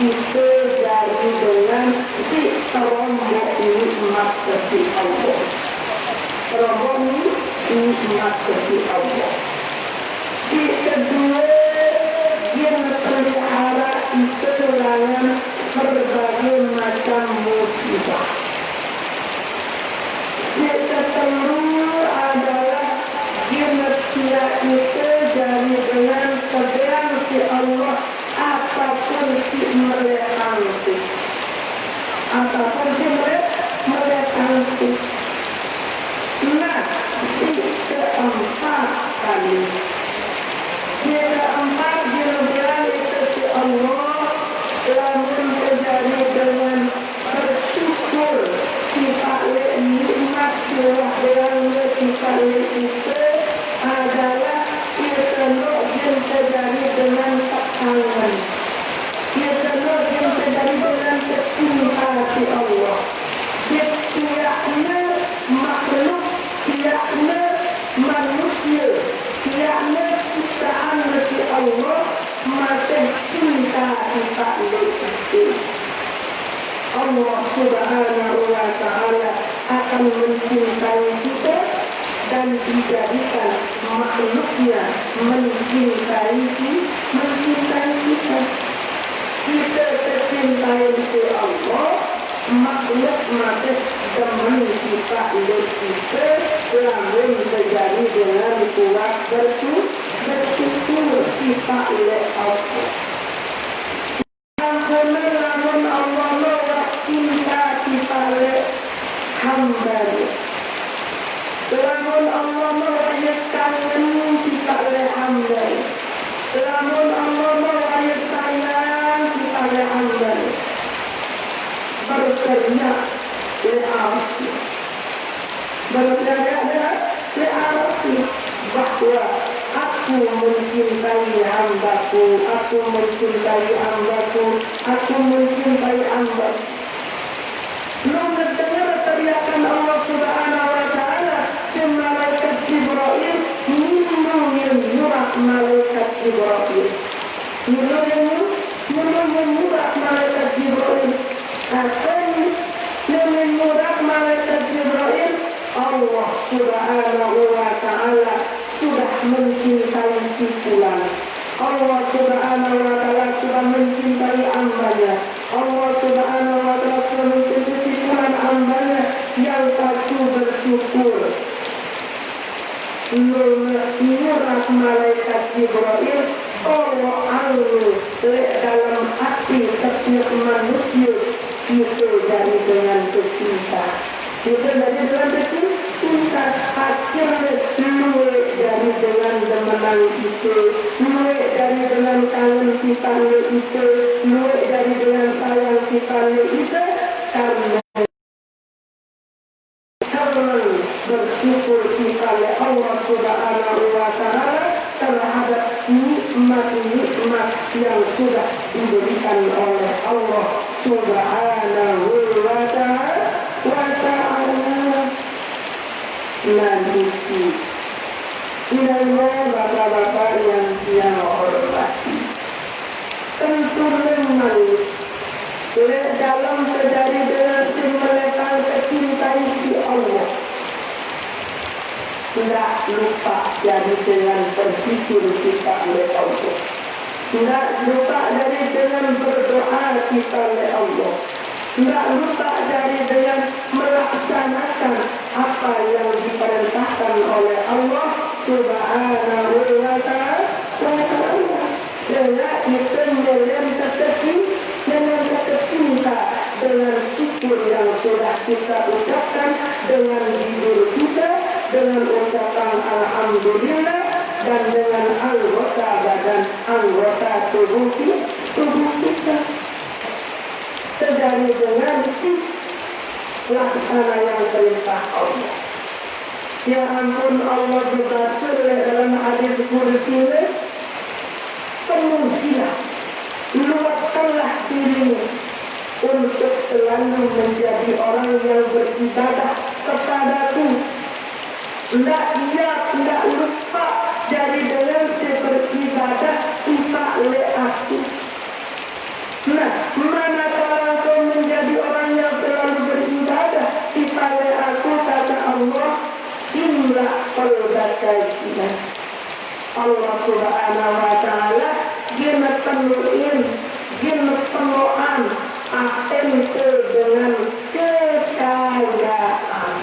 kita jadi dengan si terombok nikmat dari Allah. Terombok nikmat dari Allah. Si kedua yang terpelihara itu dengan berbagai macam musibah. Yang kedua adalah dia itu jadi dengan kebenaran si Allah apapun si mereka itu. Apapun si mereka itu. Nah, si keempat kali. Si keempat dia itu si Allah lamun terjadi dengan bersyukur sifat nikmat yang sifat itu adalah itu yang terjadi dengan tekanan, itu yang terjadi dengan kecintaan si Allah. Tiada makhluk, tiada manusia, tiada ciptaan si Allah masih cinta sifat itu. Allah Subhanahu wa Ta'ala akan mencintai kita dan dijadikan makhluknya mencintai kita. Kita tercintai si Allah, makhluk masih demen sifat kita, lalu terjadi dengan kuat bersyukur sifat Allah. Lamun Allah cinta sifat hamba. Lamun Allah merayakan sifat hamba. Lamun Allah merayakan sifat hamba. Berteriak le'arasi. Berteriak le'arasi bahwa aku mencintai hambaku, aku mencintai hambaku, aku mencintai hambaku. Belum mendengar teriakan Allah Subhanahu wa Ta'ala, si malaikat Jibril menyuruh malaikat Jibril. Menyuruh malaikat Jibril. Akan menyuruh malaikat Jibril. Allah Subhanahu wa Ta'ala sudah mencintai si fulan. Allah Subhanahu wa Ta'ala sudah mencintai hambanya. Allah Subhanahu wa Ta'ala sudah mencintai si fulan hambanya yang patut bersyukur. Menurut malaikat Jibril, Allah dalam hati setiap manusia itu dari dengan kecintaan. Itu dari dengan kecintaan. Akhirnya luwe dari dengan demenan itu, luwe dari dengan kangen kita itu, luwe dari dengan sayang kita itu, karena bersyukur kita Allah Subhanahu wa Ta'ala terhadap nikmat-nikmat yang sudah diberikan oleh Allah Subhanahu wa Ta'ala. Nanti ingatlah bapak-bapak yang dia hormati, tentu memang dalam terjadi dengan mereka kecintai si Allah, tidak lupa jadi dengan bersyukur kita oleh Allah, tidak lupa dari dengan berdoa kita oleh Allah, tidak lupa dari dengan melaksanakan apa yang diperintahkan oleh Allah Subhanahu wa Ta'ala. Dengan itu dengan kecinta, dengan syukur yang sudah kita ucapkan dengan hidup kita, dengan ucapan Alhamdulillah, dan dengan anggota badan, anggota tubuh kita. Terjadi dengan laksana yang perintah Allah. Ya ampun, Allah berkata dalam hadis kursi, penuhilah, luaskanlah dirimu untuk selalu menjadi orang yang beribadah kepadaku. Tidak lupa jadi dengan beribadah kepada aku. Nah, pelbakajian. Allah Subhanahu wa Ta'ala gina penuhin, gina penuhan ente dengan kekayaan.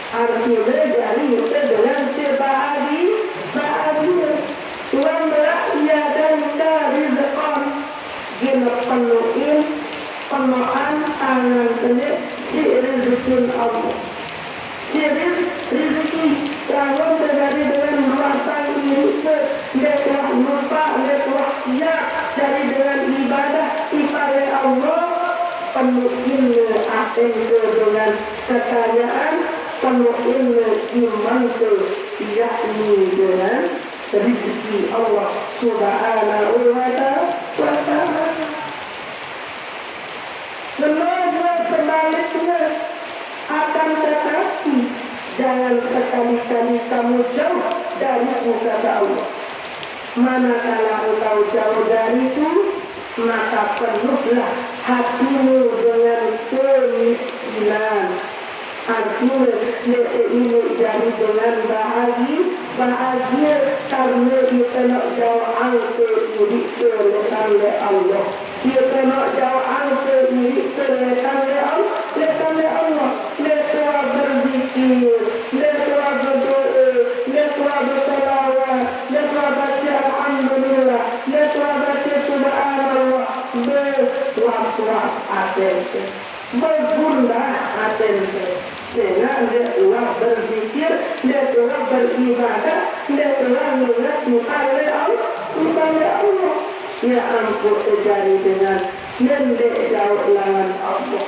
Artinya jadi itu dengan bahagia. Tuhan ya dan dari depan gina penuhin, penuhan tangan sendiri si rezeki Allah. Si rezeki kalau terjadi dengan merasa iri, leklah lupa, leklah ya dari dengan ibadah kepada Allah, penuhin akan dengan kekayaan, penuhin iman yakni dengan rezeki Allah Subhanahu wa Ta'ala. Semoga sebaliknya akan tetapi jangan sekali-kali kamu jauh dari kata Allah. Manakala engkau jauh dariku, maka penuhlah hatimu dengan kemiskinan. Artinya ini jadi dengan bahagia karena kita nak jauh angka diri oleh Allah. Kita nak jauh angka diri oleh Allah. Lepas berzikir, lepas berdoa, lepas bersalawat, lepas baca alhamdulillah, lepas baca subhanallah, berwas-was hati, bergundah hati. Sehingga dia telah berzikir, dia telah beribadah, dia telah mengerti kepada Allah. Ya ampun terjadi dengan mendek jauh lawan Allah.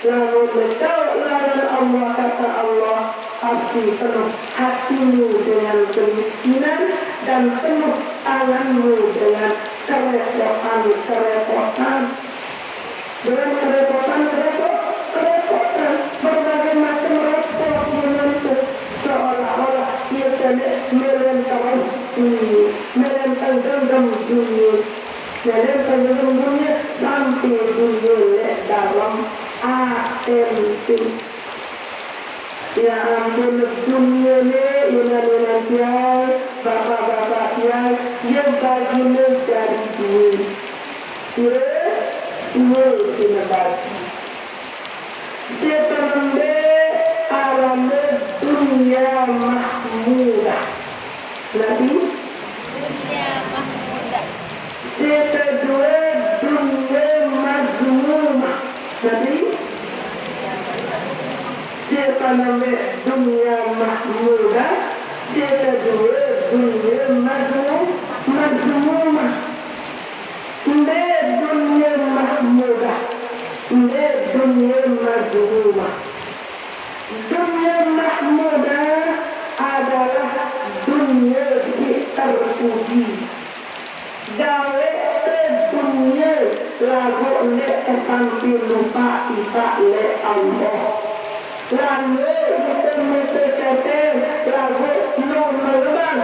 Lalu menjauh lawan Allah, kata Allah, pasti penuh hatimu dengan kemiskinan dan penuh tanganmu dengan kerepotan. Dengan kerepotan, berbagai macam repot itu seolah-olah ia tidak melentang dunia sampai dunia dalam atensi. Ya ampun, dunia ini bapak-bapak yang bagi dari duit. Ini sinabati. Seterusnya alam dunia mahmudah. Nanti dunia mahmudah. Kedua dunia mazmumah. Nanti seterusnya dunia mahmudah. Kedua dunia mazmumah. Dunia mahmudah. Dunia mazmumah. Dunia mahmudah adalah dunia si terpuji. Gawe dunia lagu le sampai lupa iba le Allah. Lalu kita mengkata lagu lu melebang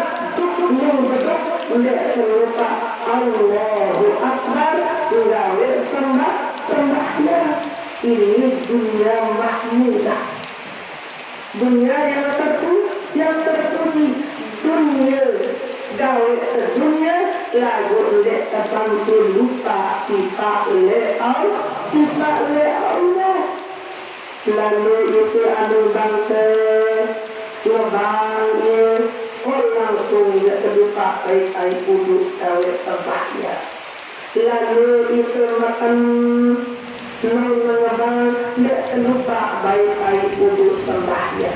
le lupa Allahu Akbar. Gawe sembahnya. Ini dunia mahmudah. Dunia yang terpuji. Dunia gawe dunia lagu le sampai lupa tiba le Allah. Lalu itu anu bangsa lebangnya langsung dia terlupa kai uduk gawe sembahnya. Lalu itu makan mengebang dia terlupa baik-baik uduk sembahnya.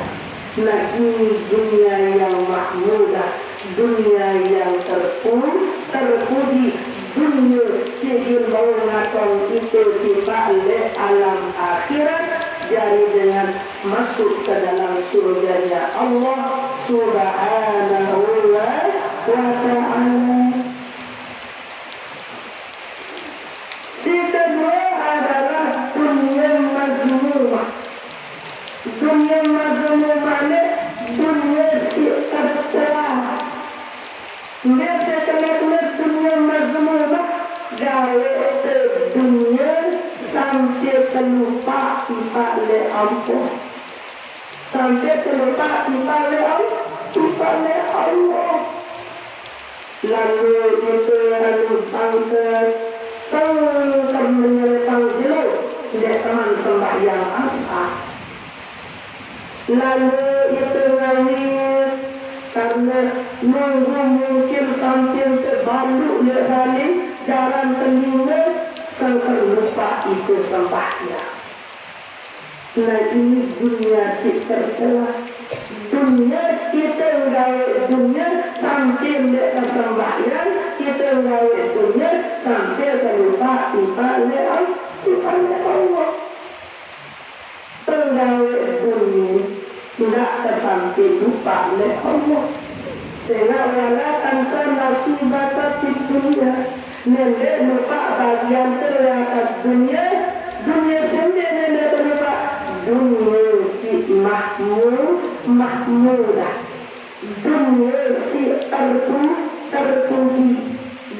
Nah ini dunia yang mahmudah, dunia yang terpuji, dunia sehingga mengatakan itu tiba le alam akhirat, jadi dengan masuk ke dalam surganya Allah Subhanahu wa Ta'ala. Kedua adalah dunia mazmumah. Dunia mazmumah ini dunia si tercela. Dia setelah dunia mazmumah gawe ke dunia sampai terlupa oleh Allah. Sampai terlupa oleh Allah. kepada Allah. Lalu itu lalu bangker sengker menyerang jeluk dia teman sembahyang asar. Lalu itu nangis karena nunggu mungkin sambil terbalik balik jalan telinga sengker lupa itu sembahyang. Nah ini dunia si tertelah. Dunia kita nggawe dunia sampai dia sembahyang, kita nggawe dunia sampai terlupa ibadah Allah. Tenggawe dunia tidak sampai lupa oleh Allah. Sehingga walakan sana subata di dunia, nenek lupa bagian teratas dunia, dunia sendiri nenek terlupa dunia si mahmudah, dunia si terpuji,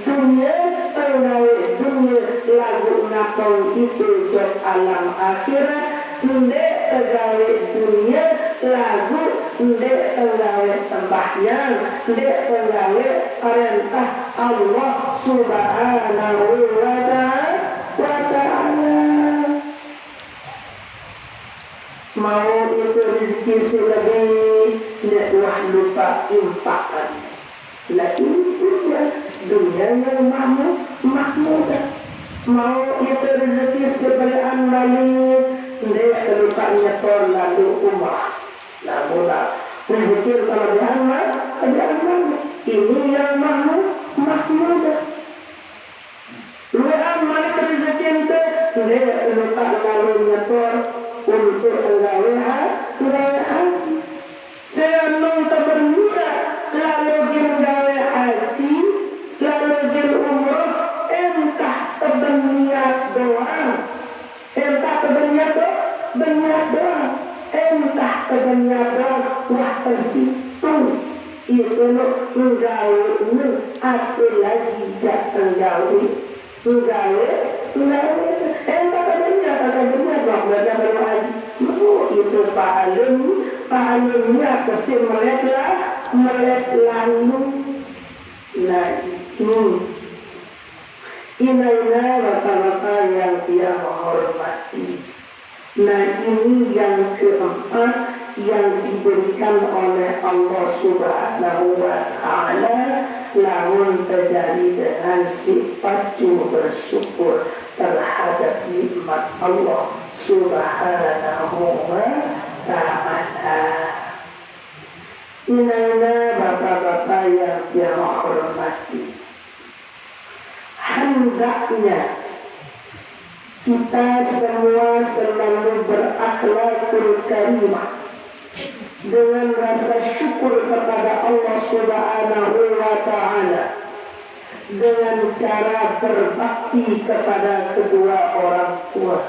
dunia tenggawe dunia lagu ngapau itu jok alam akhirat. Ndek tegawe dunia lagu, ndek tegawe sembahyang, ndek tegawe perintah Allah subhanahu wa ta'ala. Mau itu rezeki selebih, ndek wah lupa impakan. Lah ini dunia yang mahmudah. Mau itu rezeki seberian balik, ndek terlupanya tol lalu umrah. Lalu rezeki kelebihan mana? Ini yang mahmudah. Luan malik rezeki ente, ndek lupa lalu nyetor untuk penggawe haji. Senang tak berniat lalu gawe haji, lalu umrah, entah terberniat doang. Entah kebenyat doang, entah kebenyat doang, wah terhitung. Itu menggawe, apa lagi jatuh gawe, entah kebenyat doang, belajar lagi. Itu pahalnya kesih melek lalu. Nah Inaina mata-mata yang dia menghormati. Nah ini yang keempat yang diberikan oleh Allah subhanahu wa ta'ala, namun terjadi dengan sifat bersyukur terhadap nikmat Allah subhanahu wa ta'ala. Inaina mata-mata yang dia menghormati. Hendaknya kita semua selalu berakhlakul karimah dengan rasa syukur kepada Allah subhanahu wa ta'ala, dengan cara berbakti kepada kedua orang tua,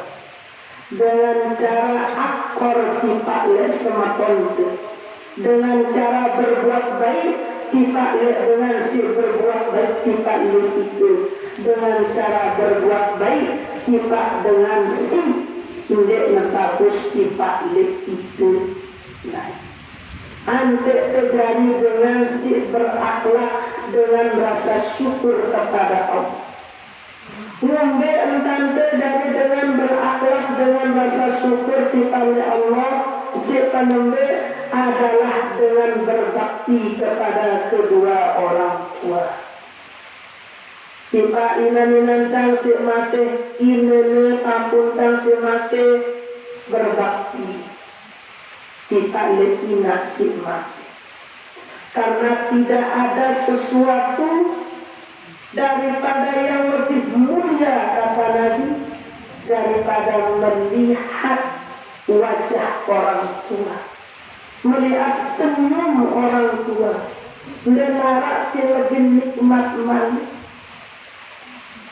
dengan cara akor tipak lesematonte, dengan cara berbuat baik tipak dengan si berbuat baik tipak itu, dengan cara berbuat baik tipak dengan si indek mentapus tipak itu. Nah, ante terjadi dengan si berakhlak dengan rasa syukur kepada Allah. Ngombe entante dari dengan berakhlak dengan rasa syukur kepada Allah, si penembe adalah dengan berbakti kepada kedua orang tua. Tiba inan si masih inene papuntan si masih berbakti. Tiba letina si masih. Karena tidak ada sesuatu daripada yang lebih mulia kata Nabi daripada melihat wajah orang tua, melihat senyum orang tua, melihat si lebih nikmat mana.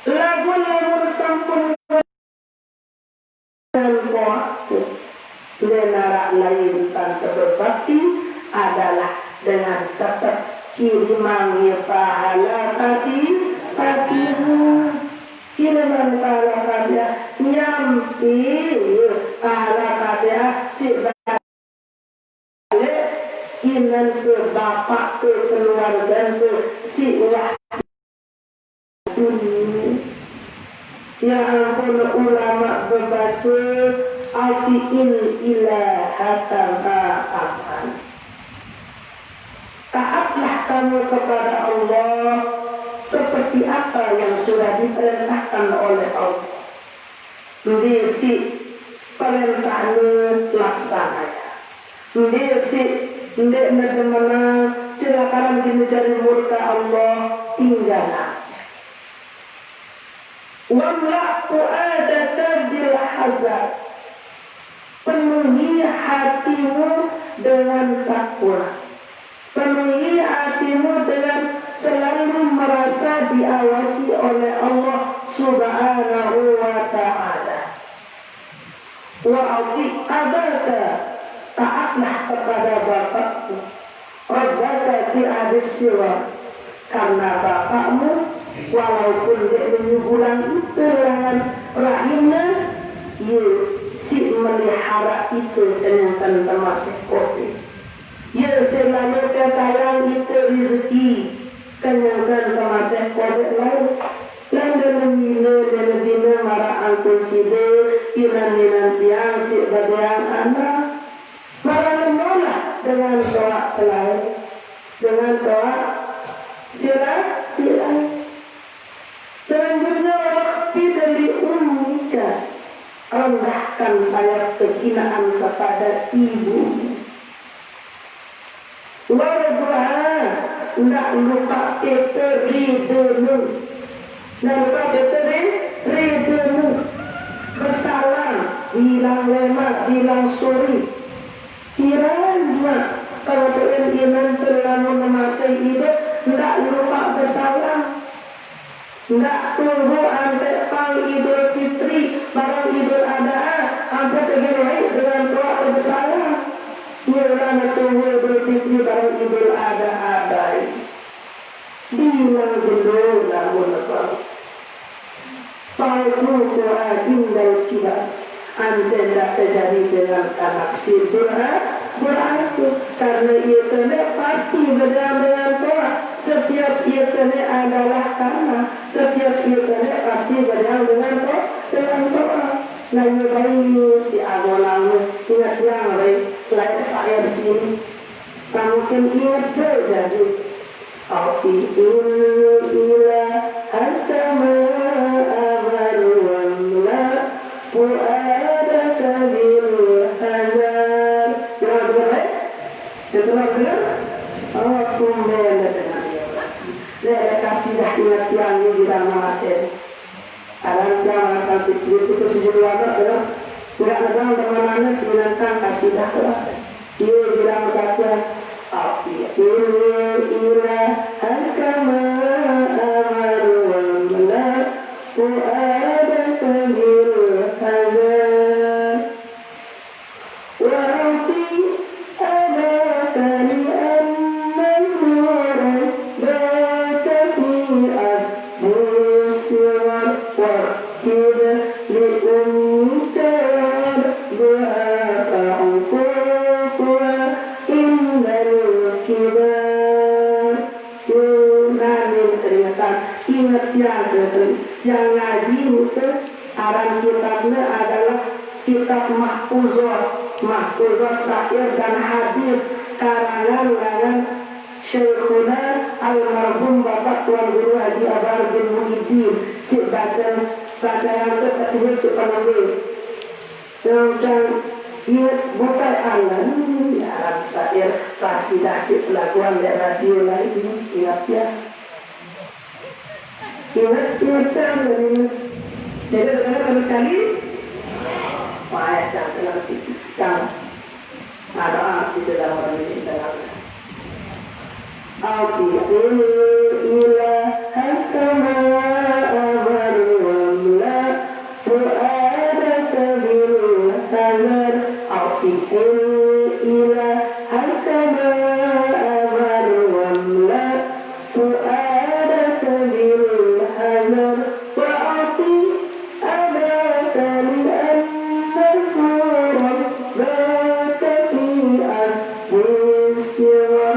Lagu-lagu sampun dan waktu lenarak lain tanpa berbakti adalah dengan tetap kirimangi pahala Fatihah. Kiriman pahala Fatihah nyampi pahala Fatihah si balik inan ke bapak ke keluarga ke si wah dunia. Ya ampun ulama berbahasa atiin ilahatan ta'atan. Taatlah kamu kepada Allah seperti apa yang sudah diperintahkan oleh Allah. Bisi perintahnya laksanakan. Bisi ndek menang silakan mencari murka Allah tinggalkan. Wamla' fu'adaka bil hazar. Penuhi hatimu dengan takwa. Penuhi hatimu dengan selalu merasa diawasi oleh Allah Subhanahu wa ta'ala. Wa ati abaka, taatlah kepada bapakmu. Rabbaka fi adis-siwa, karena bapakmu walaupun dia menyugulang itu dengan rahimnya, ia si melihara itu dengan termasuk kopi. Ia selalu ketayang itu rezeki kenyangkan termasuk kopi lain. Lain dengan bina marah angkul side inan tiang si badiang anak. Malah menolak dengan doa lain, dengan doa sila. Selanjutnya waktu dari ummika, rendahkan sayap kehinaan kepada ibu. Warabah, tidak lupa kita ridemu. Tidak lupa kita ridemu. Bersalam, bilang lemah, bilang sorry. Kiranya kalau tuan iman terlalu memasai hidup, tidak lupa bersalam. Enggak tunggu sampai pang Idul Fitri, barang Idul Adha, sampai tergerai dengan doa bersalah. Mulanya tunggu Idul Fitri, barang Idul Adha ada. Bilang dulu namun apa? Palsu doa indah kita. Anda tidak terjadi dengan anak si berarti karena ia kena pasti dengan doa. Setiap ia kena adalah karena setiap ia kena pasti dengan doa. Lalu bayi si agolang ingat yang lain saya di sini. Kamu kan ingat jadi. Aku ila antama amaru wala fuadaka bil hazar. Jangan dengar. Aku mendengar. Dia kasih dah ingat yang ini di dalam masjid. Alam yang kasih itu sejujur apa tu? Enggak ada mana sebenarnya kasih dah lah. Dia bilang baca api ila hakama amaru wala fuadaka bil hazar wa ati abaka li yang ngaji itu aran kitabnya adalah kitab mahfuzat syair dan hadis karangan Syekhuna almarhum Bapak Tuan Guru Haji Abar bin Muhyiddin. Si baca yang tertulis si penulis yang ingat bukan alam aran syair kasidah si pelakuan di radio lain ingat ya. Ingat dan jadi dengar sekali. Wah, jangan sih, jangan. Ada sih dalam orang ini dalam. Aku ila hakama amaru wamla fuadaka bil hazar. Aku ila hakama amaru wamla fuadaka bil hazar wa ati abaka li annahu rabbaka fi al-siwar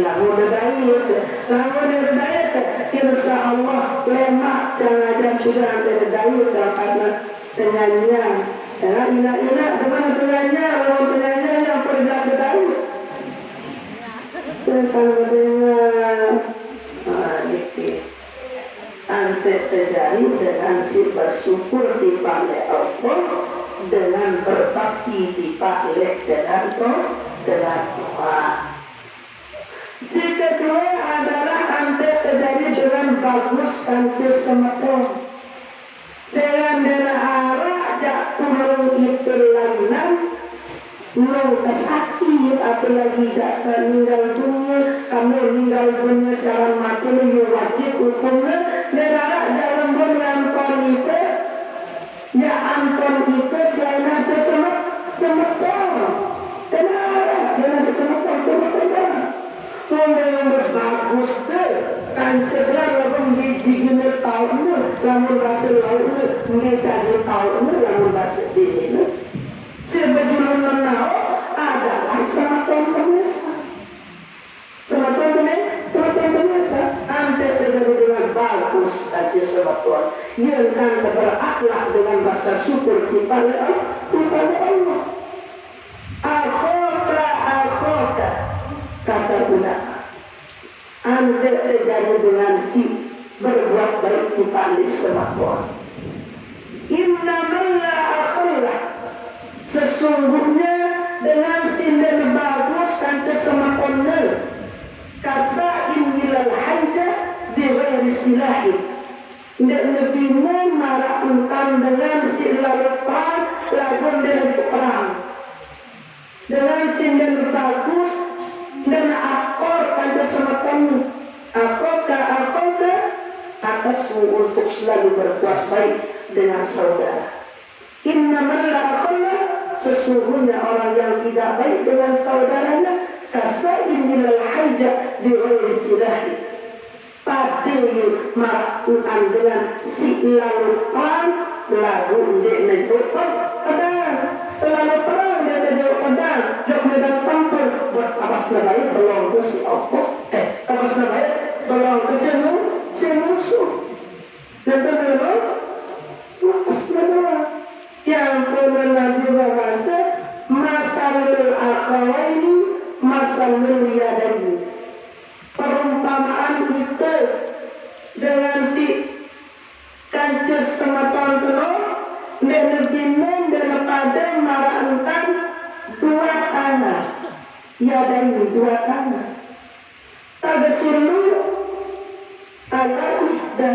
lamun daya insya Allah lemak jangan sudah daya karena penyanyian ya ina dengan penyanyian lamun penyanyian yang pergi daya ante terjadi dengan si bersyukur di pada Allah dengan berbakti di pada dengan Tuhan. Si kedua adalah ante terjadi dengan bagus ante semeton. Sehingga arah jatuh itu lainnya mau kesakit apalagi tak meninggal dunia kamu meninggal dunia sekarang mati lu wajib hukumnya negara jangan mengampun itu ya ampun itu selain semeton kenapa jangan semeton yang berbagus ke kan cegah lalu dijigine tahunnya lalu hasil lautnya menjadi tahunnya lalu hasil ini sebelum menau adalah sematon biasa. Sematon biasa. Anda terjadi dengan bagus aja sematon. Yang kan berakhlak dengan rasa syukur kepada Allah. Akhoka kata ulama. Anda terjadi dengan si berbuat baik kepada sematon. Innamal akhlak sesungguhnya dengan sinden bagus dan kesemakonnya kasain ilal hajah bighairi silahin ndak lebihnya marah entam dengan si lalu perang lagun dari perang dengan sinden bagus dan akor dan kesemakonnya akorka atas untuk selalu berbuat baik dengan saudara. Innamal akhlak sesungguhnya orang yang tidak baik dengan saudaranya kasain ilal hajah bighairi silahin padil melakukan dengan si lalu perang lalu dia menjauhkan pedang lalu perang dia menjauh pedang jauh medan tampil buat apas nabaik belum ke si Allah apas nabaik belum ke si musuh dan teman-teman apas nabaik yang pernah Nabi bahasa masalul akhawaini masalul yadaini perumpamaan itu dengan si kancis sematon telur dan lebihnya daripada marantan dua tangan yadaini dua tangan tadasilu ala ihda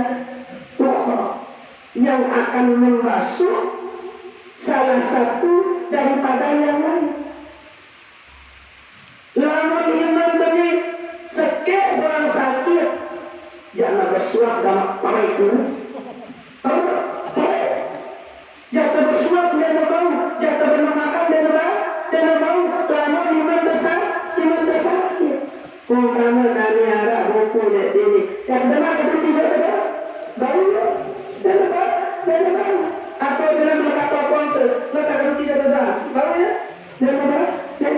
ukhra yang akan membasuh salah satu daripada yang lain. Lamun iman tadi sekek orang sakit jangan bersuap dalam pakai itu. Jatuh bersuap dan bau, jatuh bermakan dan bau. Lamun iman tersakit. Umpama kami arah buku dari ini. Yang benar itu tidak ada bau dan bau. Apa bilang lekat topong itu, lekat tidak ada baru ya, dan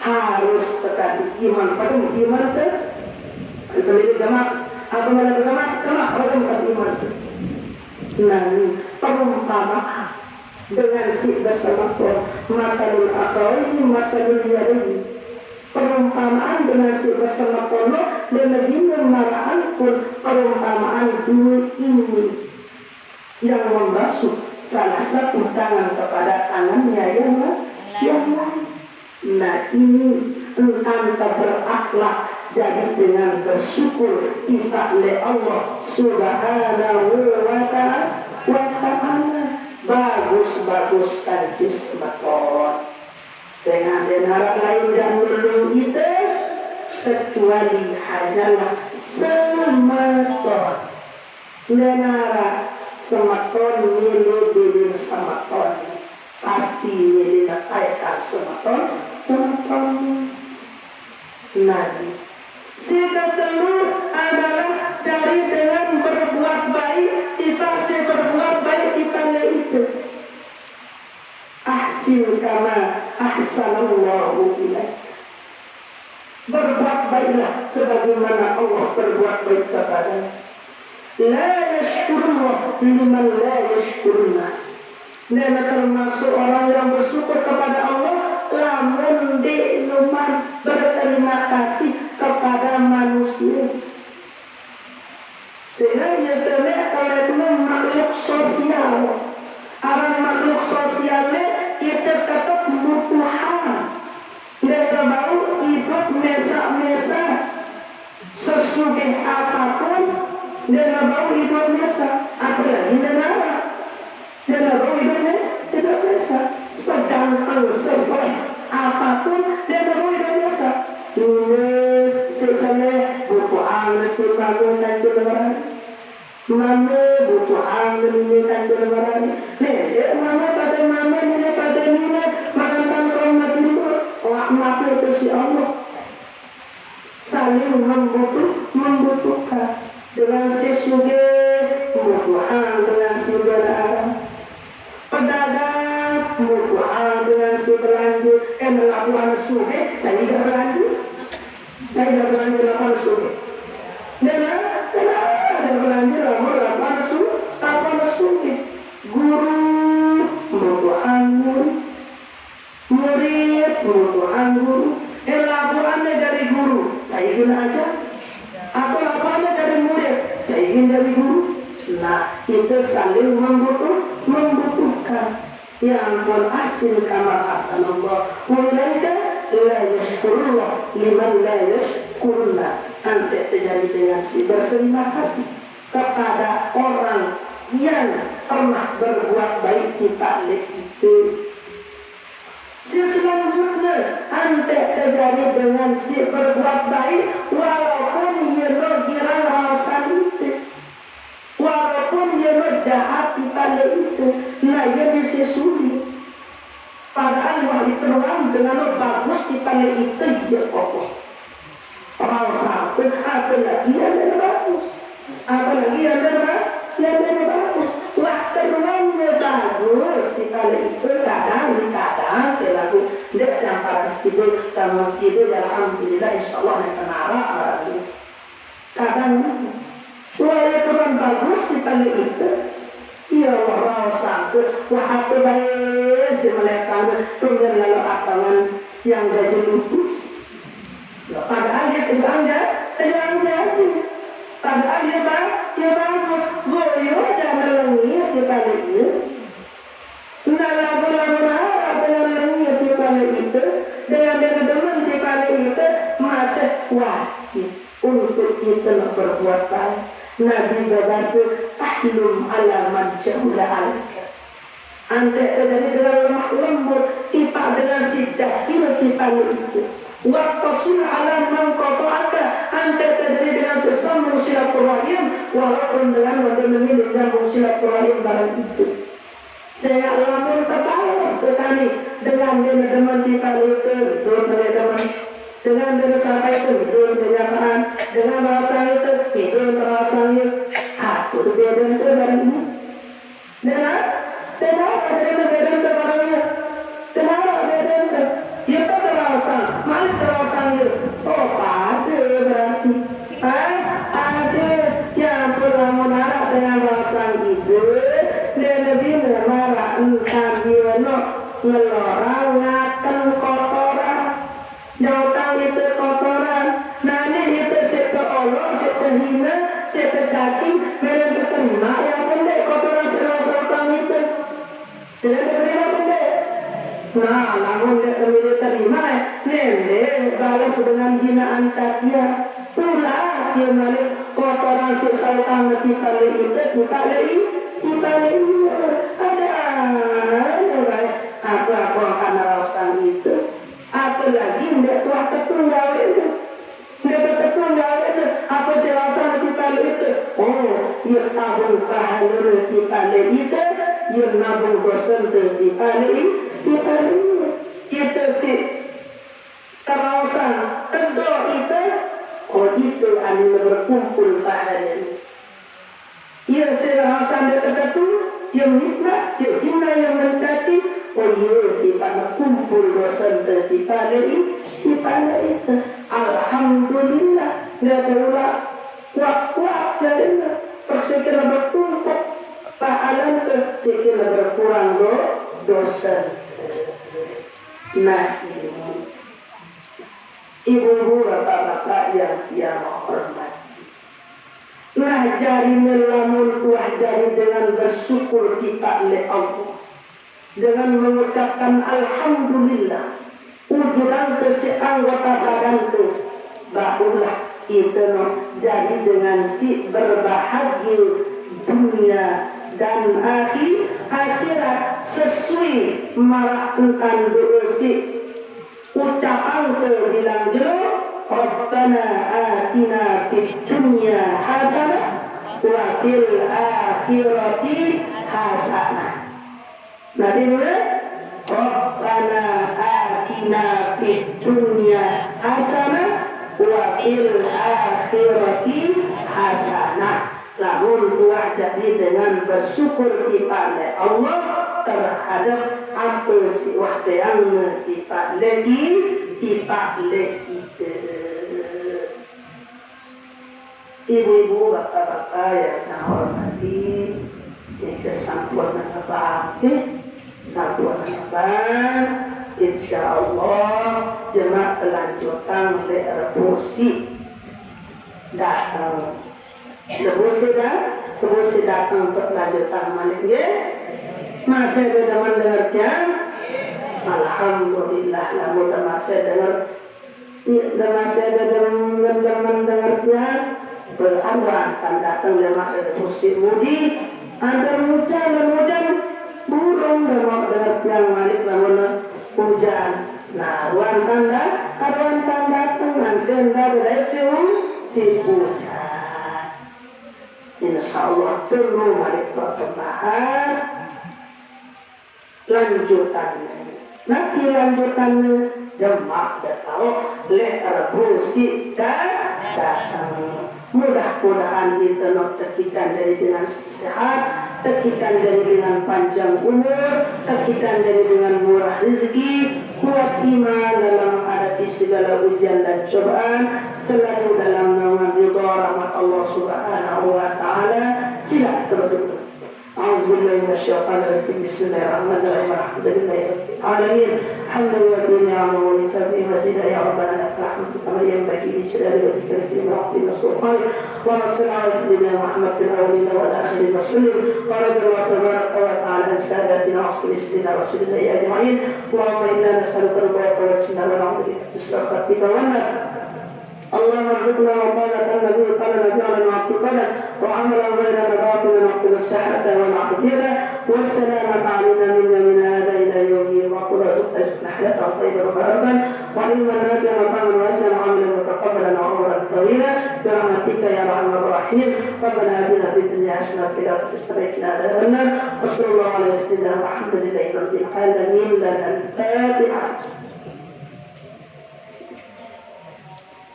harus tekan iman, pakai iman itu, itu lebih gamak, apa malah gamak, kalau kamu tak iman itu, nah perumpamaan dengan si bersama Tuhan, masalul akhawaini masalul yadaini, perumpamaan dengan si bersama Tuhan dan lebih memarahan pun perumpamaan dua ini. Yang membasuh salah satu tangan kepada tangannya yang lain. Nah ini tentang berakhlak jadi dengan bersyukur kita oleh Allah Subhanahu wa ta'ala bagus kancis maton dengan dengar lain dan belum itu kecuali hanyalah sematon dengar sematon milu bilin sematon pasti milu nakaikan sematon nabi sehingga telur adalah dari dengan berbuat baik kita berbuat baik kita itu ahsin kama ahsanallahu ilaik berbuat baiklah sebagaimana Allah berbuat baik kepadanya. La yashkurullah liman la yashkurun nas. Dan termasuk orang yang bersyukur kepada Allah lamun di luman berterima kasih kepada manusia. Sehingga ia terlihat kalau makhluk sosial. Orang makhluk sosialnya kita tetap butuhan. Dan terbaru hidup mesa-mesa sesugih apapun dan terbaru hidup mesa. Apalagi negara. Dan terbaru hidupnya tidak biasa. Sedangkan sesuai apapun dan terbaru hidup biasa. Ini sesama butuhan sebagai kanjuran. Mama butuhan ini kanjuran. Nih, mama pada mama ini pada nina makan kaum mati. Laknat itu si Allah saling membutuhkan dengan sesuge membutuhkan dengan si berarah pedagang membutuhkan dengan si berlanjut melakukan suge saya tidak berlanjut lakukan suge dan ada berlanjut lakukan suge guru membutuhkan murid membutuhkan guru laporannya dari guru saya ingin aja atau laporannya dari murid saya ingin dari guru. Nah itu saling membutuhkan. Ya ampun asin kamar asanallah ulaika la yashkurullah liman la yashkurun nas. Nanti terjadi dengan si berterima kasih kepada orang yang pernah berbuat baik kita itu. Selanjutnya ante terjadi dengan si berbuat baik walaupun ia girang rasa itu walaupun ia jahat pada itu nah ia disesuli padahal yang diterang dengan bagus pada itu dia kokoh rasa pun apalagi yang bagus apalagi yang bagus wah terangnya bagus pada itu kadang lagu dia campur sedikit sama sedikit alhamdulillah insyaallah nak kenal kadang walaupun bagus kita itu ya Allah sanggup wah apa baik si malaikat tunggu lalu akangan yang jadi lupus padahal dia terangnya padahal dia bagus goyo jangan lengir kita ini nggak lagu-lagu itu dengan teman di balik itu masih wajib untuk kita berbuat baik. Nabi berkata ahlum ala man jahula alika. Ante dari dengan lemah lembut kita dengan si jahil kita itu. Waqtasul ala man qata'aka ante dari dengan sesama silaturahim walaupun dengan menyambung silaturahim barang itu. Saya lamun terbalas sekali dengan teman-teman kita itu teman-teman dengan sampai itu kenyataan dengan rasa itu rasanya aku beda barangnya dengan beda barangnya kenapa beda dia terasa malah terasanya oh pada berarti ada yang pulang menara dengan rasa itu dan lebih marah entah dia ngelorang ngaken kotoran nyotang itu kotoran nanti itu seteolok setehina setecacing mereka terima yang pendek kotoran serang-serang itu tidak terima pendek nah namun dia terima nenek balas dengan binaan cacia pula dia balik kotoran serang-serang kita itu kita ada apa akan rasakan itu apalagi nggak tuah tepung gawe itu apa sih rasa kita itu oh ya tabung pahala kita itu ya nabung dosen kita itu sih kerasan kedua itu oh itu anu berkumpul pahala ia sih rasa tertentu yang hina yang mencaci oh iya kita kumpul dosen kita itu alhamdulillah nggak ada ulah kuat dari persekira bertumpuk pahalan sekira berkurang dosen. Nah ibu-ibu bapak-bapak yang hormat, nah jari melamun tuah jari dengan bersyukur kita oleh Allah, dengan mengucapkan alhamdulillah ujudan ke si anggota badan tu barulah kita jadi dengan si berbahagia dunia dan akhirat sesuai merakukan doa si ucapan ke bilang jero Rabbana atina fid dunya hasanah wa fil akhirati hasanah. Nah dengar Rabbana atina fid dunya hasanah wa fil akhirati hasanah. Lamun tuah jadi dengan bersyukur kita oleh Allah terhadap apa si wahdeang kita lagi ibu-ibu bapak-bapak yang hormati kesatuan apa satuan apa insyaallah jemaah kelanjutan revolusi datang revolusi datang untuk lanjutan malik masih ada mendengarnya alhamdulillah namun masih ada mendengarnya berharuan akan datang lemah revolusi mudi ada hujan burung dan mau dengar yang malik namun hujan. Nah ruang tanda datang nanti ada si hujan. Insyaallah perlu mari kita bahas lanjutannya. Nanti lanjutannya jemaah dah tahu revolusi datang. Mudah-mudahan kita terkikan dari dengan sehat, terkikan dari dengan panjang umur, terkikan dari dengan murah rezeki, kuat iman dalam menghadapi segala ujian dan cobaan, selalu dalam mengambil rahmat Allah Subhanahu wa taala. Sila berdua. A'udzubillahi minasyaitonir rajim. Bismillahirrahmanirrahim. Alhamdulillahirabbil alamin. Hamdan ni'amahu wa tabi'i mazida ya rabbana lakal hamdu kama yanbaghi li jalali wajhika al-karim wa 'azimi sultanik. Wa sallallahu ala sayyidina Muhammad fil awwalin wal akhirin wa sallim. Wa radiyallahu tabaraka wa ta'ala an sadatina rasulina rasulillahi ajma'in. Allahumma inna nas'aluka ridhaka wa jannatika wa na'udzu bika min sakhatika wa nar. اللهم ارزقنا وقالة النبي قال نبينا معتقدا وعملا غير باطلا وقل الصحة والعافية والسلامة علينا من هذا إلى يوم وقرة نحلة طيبة مباركا وعلما نافعا وطعما واسعا وعملا متقبلا وعمرا طويلا برحمتك يا ارحم الراحمين. ربنا آتنا في الدنيا حسنة وفي الآخرة حسنة وقنا عذاب النار. وصلى الله على سيدنا محمد لله رب العالمين. لنا الفاتحة.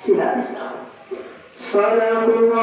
Silakan. Sallallahu